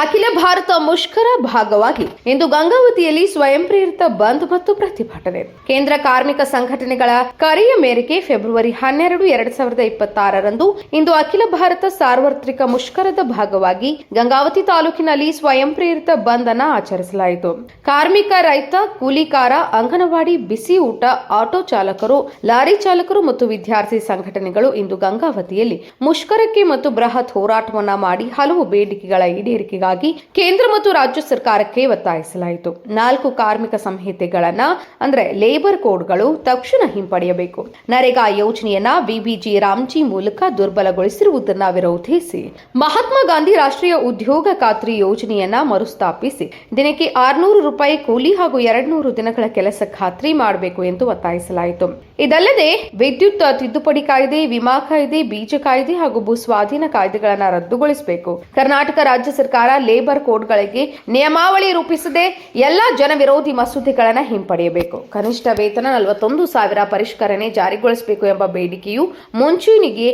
ಅಖಿಲ ಭಾರತ ಮುಷ್ಕರ ಭಾಗವಾಗಿ ಇಂದು ಗಂಗಾವತಿಯಲ್ಲಿ ಸ್ವಯಂ ಪ್ರೇರಿತ ಬಂದ್ ಮತ್ತು ಪ್ರತಿಭಟನೆ. ಕೇಂದ್ರ ಕಾರ್ಮಿಕ ಸಂಘಟನೆಗಳ ಕರೆಯ ಮೇರೆಗೆ ಫೆಬ್ರವರಿ 12, 2026ರಂದು ಇಂದು ಅಖಿಲ ಭಾರತ ಸಾರ್ವತ್ರಿಕ ಮುಷ್ಕರದ ಭಾಗವಾಗಿ ಗಂಗಾವತಿ ತಾಲೂಕಿನಲ್ಲಿ ಸ್ವಯಂ ಪ್ರೇರಿತ ಬಂದ್ ಅನ್ನು ಆಚರಿಸಲಾಯಿತು. ಕಾರ್ಮಿಕ, ರೈತ, ಕೂಲಿಕಾರ, ಅಂಗನವಾಡಿ, ಬಿಸಿ ಊಟ, ಆಟೋ ಚಾಲಕರು, ಲಾರಿ ಚಾಲಕರು ಮತ್ತು ವಿದ್ಯಾರ್ಥಿ ಸಂಘಟನೆಗಳು ಇಂದು ಗಂಗಾವತಿಯಲ್ಲಿ ಮುಷ್ಕರಕ್ಕೆ ಮತ್ತು ಬೃಹತ್ ಹೋರಾಟವನ್ನ ಮಾಡಿ ಹಲವು ಬೇಡಿಕೆಗಳ ಈಡೇರಿಕೆಗಾಗಿ ಕೇಂದ್ರ ಮತ್ತು ರಾಜ್ಯ ಸರ್ಕಾರಕ್ಕೆ ಒತ್ತಾಯಿಸಲಾಯಿತು. 4 ಕಾರ್ಮಿಕ ಸಂಹಿತೆಗಳನ್ನ ಅಂದ್ರೆ ಲೇಬರ್ ಕೋಡ್ಗಳು ತಕ್ಷಣ ಹಿಂಪಡೆಯಬೇಕು. ನರೇಗಾ ಯೋಜನೆಯನ್ನ ಬಿಬಿಜಿ ರಾಮ್ಜಿ ಮೂಲಕ ದುರ್ಬಲಗೊಳಿಸಿರುವುದನ್ನ ವಿರೋಧಿಸಿ ಮಹಾತ್ಮ ಗಾಂಧಿ ರಾಷ್ಟ್ರೀಯ ಉದ್ಯೋಗ ಖಾತ್ರಿ ಯೋಜನೆಯನ್ನ ಮರುಸ್ಥಾಪಿಸಿ ದಿನಕ್ಕೆ 600 ರೂಪಾಯಿ ಕೂಲಿ ಹಾಗೂ 200 ದಿನಗಳ ಕೆಲಸ ಖಾತ್ರಿ ಮಾಡಬೇಕು ಎಂದು ಒತ್ತಾಯಿಸಲಾಯಿತು. ಇದಲ್ಲದೆ ವಿದ್ಯುತ್ ತಿದ್ದುಪಡಿ ಕಾಯ್ದೆ, ವಿಮಾ ಕಾಯ್ದೆ, ಬೀಜ ಕಾಯ್ದೆ ಹಾಗೂ ಭೂ ಸ್ವಾಧೀನ ಕಾಯ್ದೆಗಳನ್ನು ರದ್ದುಗೊಳಿಸಬೇಕು. ಕರ್ನಾಟಕ ರಾಜ್ಯ ಸರ್ಕಾರ ಲೇಬರ್ ಕೋಡ್ಗಳಿಗೆ ನಿಯಮಾವಳಿ ರೂಪಿಸದೆ ಎಲ್ಲಾ ಜನ ವಿರೋಧಿ ಮಸೂದೆಗಳನ್ನು ಹಿಂಪಡೆಯಬೇಕು. ಕನಿಷ್ಠ ವೇತನ 41,000 ಪರಿಷ್ಕರಣೆ ಜಾರಿಗೊಳಿಸಬೇಕು ಎಂಬ ಬೇಡಿಕೆಯು ಮುಂಚೂಣಿಗೆ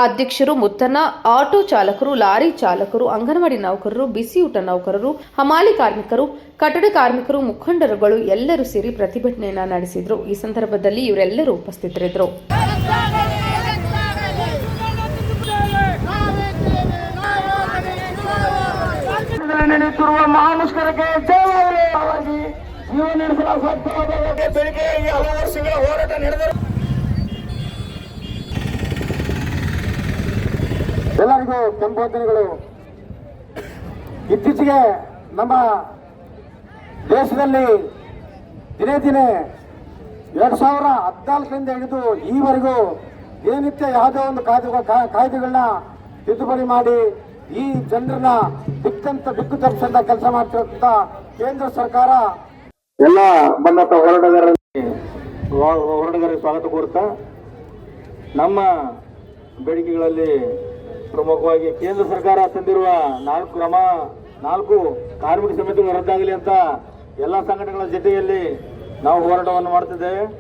ಅಧ್ಯಕ್ಷರು ಮುತ್ತನ್ನ, ಆಟೋ ಚಾಲಕರು, ಲಾರಿ ಚಾಲಕರು, ಅಂಗನವಾಡಿ ನೌಕರರು, ಬಿಸಿಯೂಟ ನೌಕರರು, ಹಮಾಲಿ ಕಾರ್ಮಿಕರು, ಕಟ್ಟಡ ಕಾರ್ಮಿಕರು, ಮುಖಂಡರುಗಳು ಎಲ್ಲರೂ ಸೇರಿ ಪ್ರತಿಭಟನೆಯನ್ನ ನಡೆಸಿದ್ರು. ಈ ಸಂದರ್ಭದಲ್ಲಿ ಇವರೆಲ್ಲರೂ ಉಪಸ್ಥಿತರಿದ್ದರು. ನಡೆಯುತ್ತಿರುವ ಮಹಾಮುಷ್ಕರಕ್ಕೆ ಜಯವಾಗಿ ಜೀವ ನಡೆಸಲು ಸಾಧ್ಯವಾದ ಬೆಳಿಗ್ಗೆ ಹಲವು ವರ್ಷಗಳ ಹೋರಾಟ ನಡೆದರು. ಎಲ್ಲರಿಗೂ ಸಂಬೋಧನೆಗಳು. ಇತ್ತೀಚೆಗೆ ನಮ್ಮ ದೇಶದಲ್ಲಿ ದಿನೇ ದಿನೇ 2014ರಿಂದ ಹಿಡಿದು ಈವರೆಗೂ ದಿನನಿತ್ಯ ಯಾವುದೋ ಒಂದು ಕಾಯ್ದೆಗಳನ್ನ ತಿದ್ದುಪಡಿ ಮಾಡಿ ಈ ಜನರನ್ನ ದಿಕ್ಕು ತಪ್ಪಿಸಂತ ಕೆಲಸ ಮಾಡ್ತಿರುವಂತ ಕೇಂದ್ರ ಸರ್ಕಾರ ಎಲ್ಲ ಬಂದಂತ ಹೋರಾಟಗಾರರಿಗೆ ಸ್ವಾಗತ ಕೋರುತ್ತಾ ನಮ್ಮ ಬೇಡಿಕೆಗಳಲ್ಲಿ ಪ್ರಮುಖವಾಗಿ ಕೇಂದ್ರ ಸರ್ಕಾರ ತಂದಿರುವ 4 ಕಾರ್ಮಿಕ ಸಮಿತಿಗಳು ರದ್ದಾಗಲಿ ಅಂತ ಎಲ್ಲ ಸಂಘಟನೆಗಳ ಜೊತೆಯಲ್ಲಿ ನಾವು ಹೋರಾಟವನ್ನು ಮಾಡ್ತಿದ್ದೇವೆ.